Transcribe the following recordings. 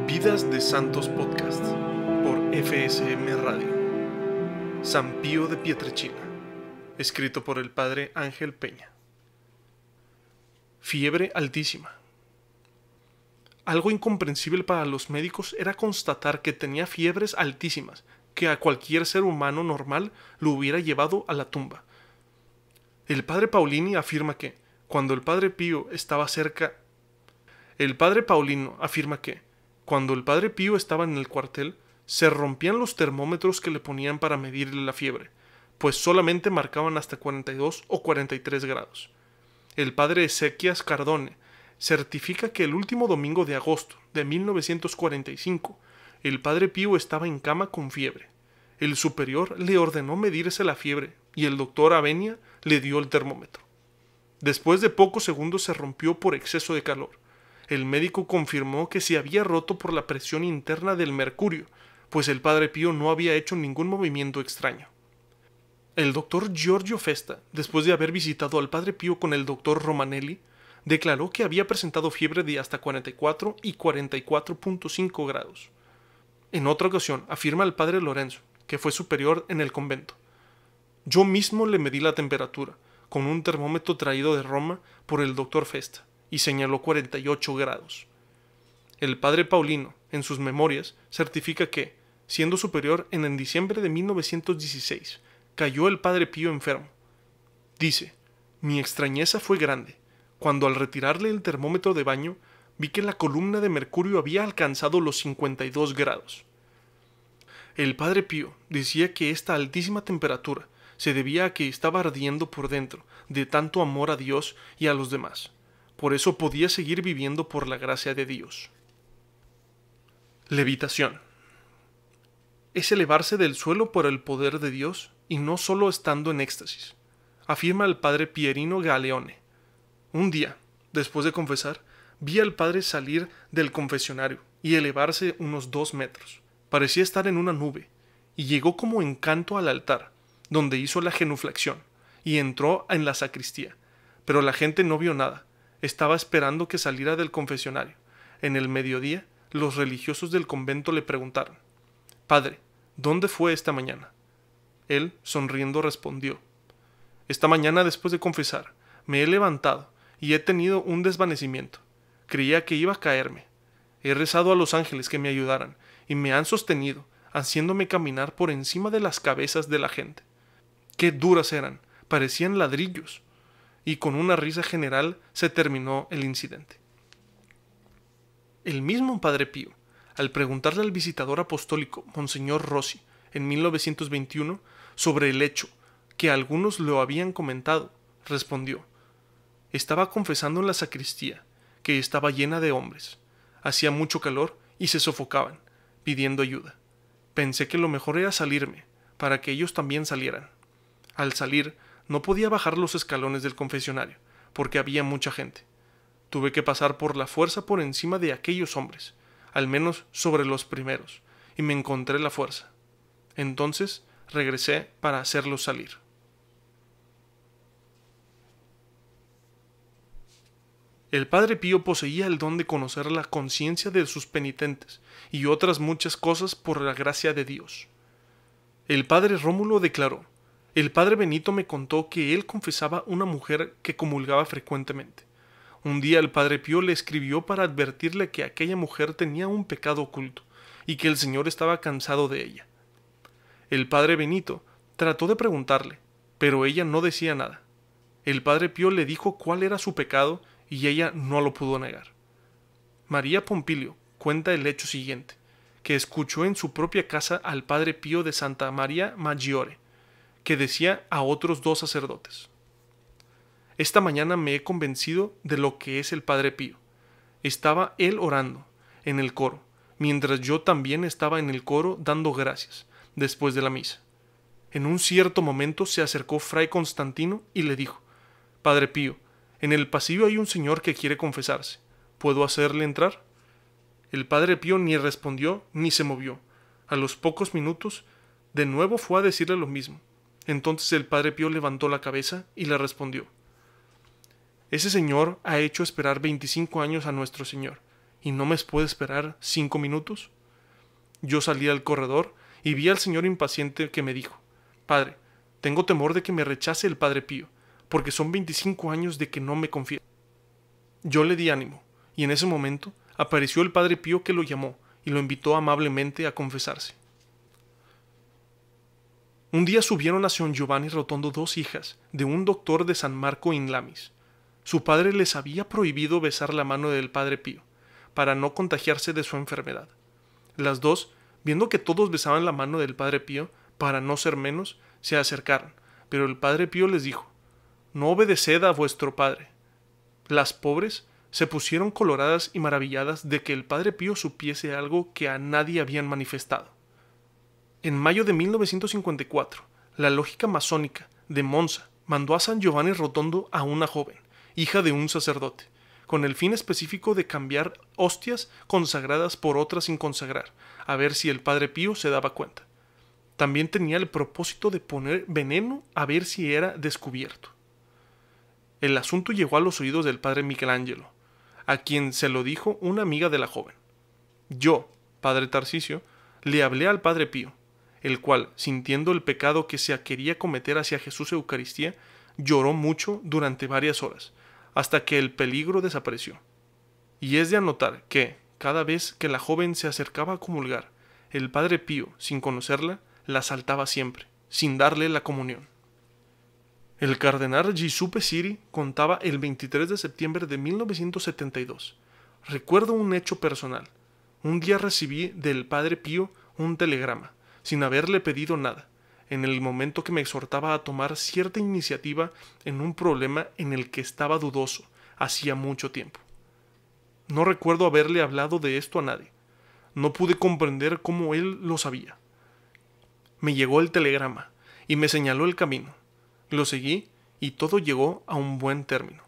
Vidas de Santos Podcast por FSM Radio. San Pío de Pietrelcina. Escrito por el padre Ángel Peña. Fiebre altísima. Algo incomprensible para los médicos era constatar que tenía fiebres altísimas, que a cualquier ser humano normal lo hubiera llevado a la tumba. El padre Paulino afirma que, cuando el padre Pío estaba en el cuartel, se rompían los termómetros que le ponían para medirle la fiebre, pues solamente marcaban hasta 42 o 43 grados. El padre Ezequías Cardone certifica que el último domingo de agosto de 1945, el padre Pío estaba en cama con fiebre. El superior le ordenó medirse la fiebre y el doctor Avenia le dio el termómetro. Después de pocos segundos se rompió por exceso de calor. El médico confirmó que se había roto por la presión interna del mercurio, pues el padre Pío no había hecho ningún movimiento extraño. El doctor Giorgio Festa, después de haber visitado al padre Pío con el doctor Romanelli, declaró que había presentado fiebre de hasta 44 y 44.5 grados. En otra ocasión, afirma el padre Lorenzo, que fue superior en el convento: yo mismo le medí la temperatura, con un termómetro traído de Roma por el doctor Festa, y señaló 48 grados. El padre Paulino, en sus memorias, certifica que, siendo superior en diciembre de 1916, cayó el padre Pío enfermo. Dice: mi extrañeza fue grande, cuando al retirarle el termómetro de baño, vi que la columna de mercurio había alcanzado los 52 grados. El padre Pío decía que esta altísima temperatura se debía a que estaba ardiendo por dentro de tanto amor a Dios y a los demás. Por eso podía seguir viviendo por la gracia de Dios. Levitación. Es elevarse del suelo por el poder de Dios y no solo estando en éxtasis, afirma el padre Pierino Galeone. Un día, después de confesar, vi al padre salir del confesionario y elevarse unos 2 metros. Parecía estar en una nube, y llegó como encanto al altar, donde hizo la genuflexión, y entró en la sacristía. Pero la gente no vio nada, estaba esperando que saliera del confesionario. En el mediodía, los religiosos del convento le preguntaron: «Padre, ¿dónde fue esta mañana?». Él, sonriendo, respondió: «Esta mañana, después de confesar, me he levantado y he tenido un desvanecimiento. Creía que iba a caerme. He rezado a los ángeles que me ayudaran, y me han sostenido, haciéndome caminar por encima de las cabezas de la gente. Qué duras eran, parecían ladrillos». Y con una risa general se terminó el incidente. El mismo padre Pío, al preguntarle al visitador apostólico Monseñor Rossi en 1921 sobre el hecho que algunos lo habían comentado, respondió: «Estaba confesando en la sacristía, que estaba llena de hombres. Hacía mucho calor y se sofocaban, pidiendo ayuda. Pensé que lo mejor era salirme, para que ellos también salieran. Al salir, no podía bajar los escalones del confesionario, porque había mucha gente. Tuve que pasar por la fuerza por encima de aquellos hombres, al menos sobre los primeros, y me encontré la fuerza. Entonces regresé para hacerlos salir». El padre Pío poseía el don de conocer la conciencia de sus penitentes y otras muchas cosas por la gracia de Dios. El padre Rómulo declaró: «El padre Benito me contó que él confesaba una mujer que comulgaba frecuentemente. Un día el padre Pío le escribió para advertirle que aquella mujer tenía un pecado oculto y que el Señor estaba cansado de ella. El padre Benito trató de preguntarle, pero ella no decía nada. El padre Pío le dijo cuál era su pecado y ella no lo pudo negar. María Pompilio cuenta el hecho siguiente, que escuchó en su propia casa al padre Pío de Santa María Maggiore, que decía a otros 2 sacerdotes: «Esta mañana me he convencido de lo que es el padre Pío. Estaba él orando en el coro, mientras yo también estaba en el coro dando gracias, después de la misa. En un cierto momento se acercó fray Constantino y le dijo: «Padre Pío, en el pasillo hay un señor que quiere confesarse. ¿Puedo hacerle entrar?». El padre Pío ni respondió ni se movió. A los pocos minutos, de nuevo fue a decirle lo mismo. Entonces el padre Pío levantó la cabeza y le respondió: Ese señor ha hecho esperar 25 años a nuestro Señor, ¿y no me puede esperar 5 minutos? Yo salí al corredor y vi al señor impaciente que me dijo: Padre, tengo temor de que me rechace el Padre Pío, porque son 25 años de que no me confiesa. Yo le di ánimo, y en ese momento apareció el Padre Pío, que lo llamó y lo invitó amablemente a confesarse. Un día subieron a San Giovanni Rotondo 2 hijas de un doctor de San Marco in Lamis. Su padre les había prohibido besar la mano del Padre Pío, para no contagiarse de su enfermedad. Las dos, viendo que todos besaban la mano del Padre Pío, para no ser menos, se acercaron, pero el Padre Pío les dijo: No obedeced a vuestro padre. Las pobres se pusieron coloradas y maravilladas de que el Padre Pío supiese algo que a nadie habían manifestado. En mayo de 1954, la lógica masónica de Monza mandó a San Giovanni Rotondo a una joven, hija de un sacerdote, con el fin específico de cambiar hostias consagradas por otras sin consagrar, a ver si el Padre Pío se daba cuenta. También tenía el propósito de poner veneno a ver si era descubierto. El asunto llegó a los oídos del padre Michelangelo, a quien se lo dijo una amiga de la joven. Yo, padre Tarcisio, le hablé al Padre Pío, el cual, sintiendo el pecado que se quería cometer hacia Jesús Eucaristía, lloró mucho durante varias horas, hasta que el peligro desapareció. Y es de anotar que, cada vez que la joven se acercaba a comulgar, el Padre Pío, sin conocerla, la saltaba siempre, sin darle la comunión. El cardenal Giuseppe Siri contaba el 23 de septiembre de 1972. Recuerdo un hecho personal. Un día recibí del Padre Pío un telegrama, sin haberle pedido nada, en el momento que me exhortaba a tomar cierta iniciativa en un problema en el que estaba dudoso hacía mucho tiempo. No recuerdo haberle hablado de esto a nadie. No pude comprender cómo él lo sabía. Me llegó el telegrama y me señaló el camino. Lo seguí y todo llegó a un buen término.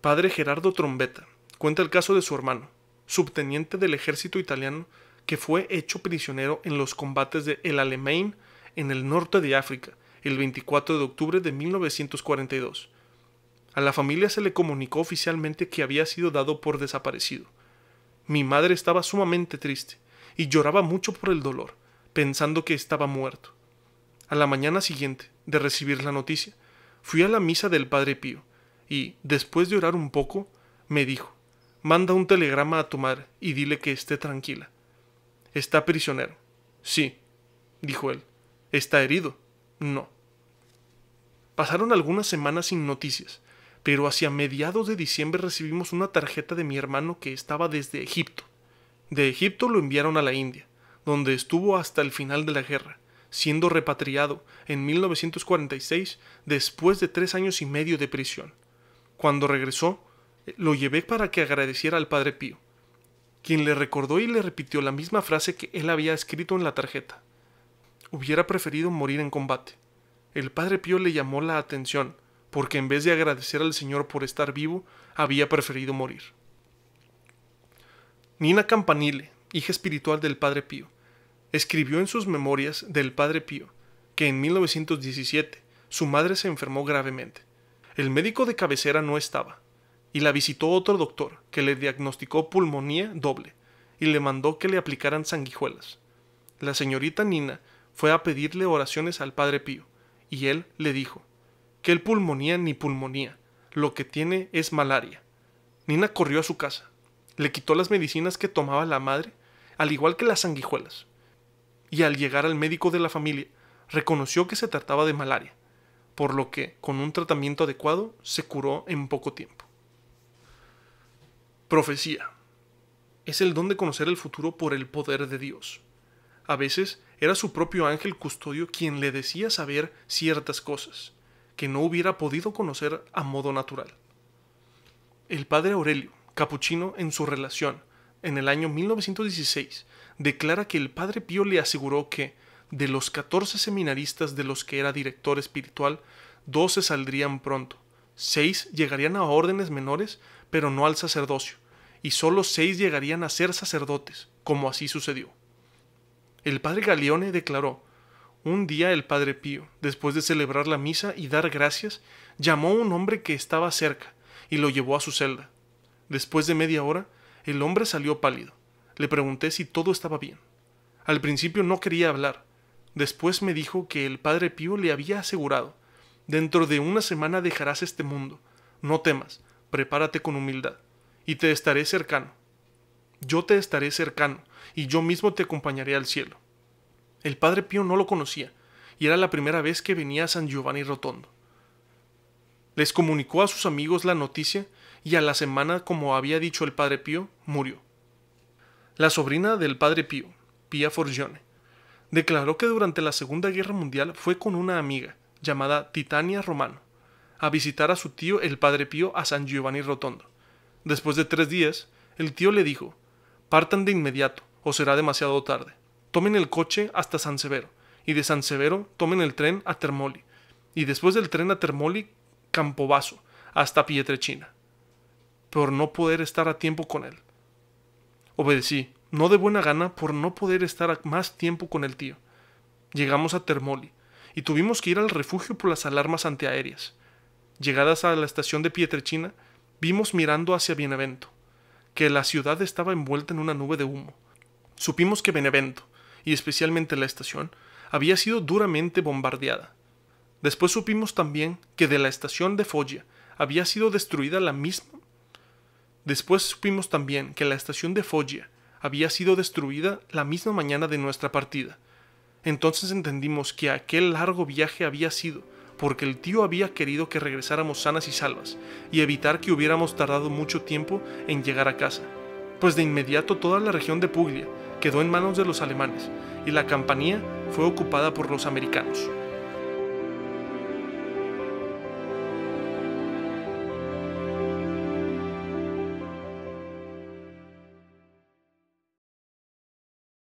Padre Gerardo Trombetta cuenta el caso de su hermano, subteniente del ejército italiano, que fue hecho prisionero en los combates de El Alamein en el norte de África el 24 de octubre de 1942. A la familia se le comunicó oficialmente que había sido dado por desaparecido. Mi madre estaba sumamente triste y lloraba mucho por el dolor, pensando que estaba muerto. A la mañana siguiente de recibir la noticia, fui a la misa del Padre Pío y, después de orar un poco, me dijo: manda un telegrama a tu madre y dile que esté tranquila. ¿Está prisionero? Sí, dijo él. ¿Está herido? No. Pasaron algunas semanas sin noticias, pero hacia mediados de diciembre recibimos una tarjeta de mi hermano que estaba desde Egipto. De Egipto lo enviaron a la India, donde estuvo hasta el final de la guerra, siendo repatriado en 1946 después de 3 años y medio de prisión. Cuando regresó, lo llevé para que agradeciera al Padre Pío, quien le recordó y le repitió la misma frase que él había escrito en la tarjeta. Hubiera preferido morir en combate. El Padre Pío le llamó la atención, porque en vez de agradecer al Señor por estar vivo, había preferido morir. Nina Campanile, hija espiritual del Padre Pío, escribió en sus memorias del Padre Pío que en 1917 su madre se enfermó gravemente. El médico de cabecera no estaba, y la visitó otro doctor que le diagnosticó pulmonía doble y le mandó que le aplicaran sanguijuelas. La señorita Nina fue a pedirle oraciones al Padre Pío, y él le dijo que el pulmonía ni pulmonía, lo que tiene es malaria. Nina corrió a su casa, le quitó las medicinas que tomaba la madre, al igual que las sanguijuelas, y al llegar al médico de la familia, reconoció que se trataba de malaria, por lo que, con un tratamiento adecuado, se curó en poco tiempo. Profecía. Es el don de conocer el futuro por el poder de Dios. A veces era su propio ángel custodio quien le decía saber ciertas cosas que no hubiera podido conocer a modo natural. El padre Aurelio, capuchino, en su relación, en el año 1916, declara que el Padre Pío le aseguró que, de los 14 seminaristas de los que era director espiritual, 12 saldrían pronto, 6 llegarían a órdenes menores, pero no al sacerdocio, y solo 6 llegarían a ser sacerdotes, como así sucedió. El padre Galeone declaró: un día el Padre Pío, después de celebrar la misa y dar gracias, llamó a un hombre que estaba cerca y lo llevó a su celda. Después de media hora, el hombre salió pálido. Le pregunté si todo estaba bien. Al principio no quería hablar. Después me dijo que el Padre Pío le había asegurado: dentro de una semana dejarás este mundo. No temas, prepárate con humildad, y te estaré cercano. Yo te estaré cercano, y yo mismo te acompañaré al cielo. El Padre Pío no lo conocía, y era la primera vez que venía a San Giovanni Rotondo. Les comunicó a sus amigos la noticia, y a la semana, como había dicho el Padre Pío, murió. La sobrina del Padre Pío, Pia Forgione, declaró que durante la Segunda Guerra Mundial fue con una amiga, llamada Titania Romano, a visitar a su tío el Padre Pío a San Giovanni Rotondo. Después de 3 días, el tío le dijo: partan de inmediato, o será demasiado tarde. Tomen el coche hasta San Severo, y de San Severo tomen el tren a Termoli, y después del tren a Termoli, Campobasso, hasta Pietrelcina, por no poder estar a tiempo con él. Obedecí, no de buena gana por no poder estar más tiempo con el tío. Llegamos a Termoli, y tuvimos que ir al refugio por las alarmas antiaéreas. Llegadas a la estación de Pietrelcina, vimos mirando hacia Benevento, que la ciudad estaba envuelta en una nube de humo. Supimos que Benevento, y especialmente la estación, había sido duramente bombardeada. Después supimos también que de la estación de Foggia había sido destruida la misma mañana de nuestra partida. Entonces entendimos que aquel largo viaje había sido porque el tío había querido que regresáramos sanas y salvas y evitar que hubiéramos tardado mucho tiempo en llegar a casa, pues de inmediato toda la región de Puglia quedó en manos de los alemanes y la Campania fue ocupada por los americanos.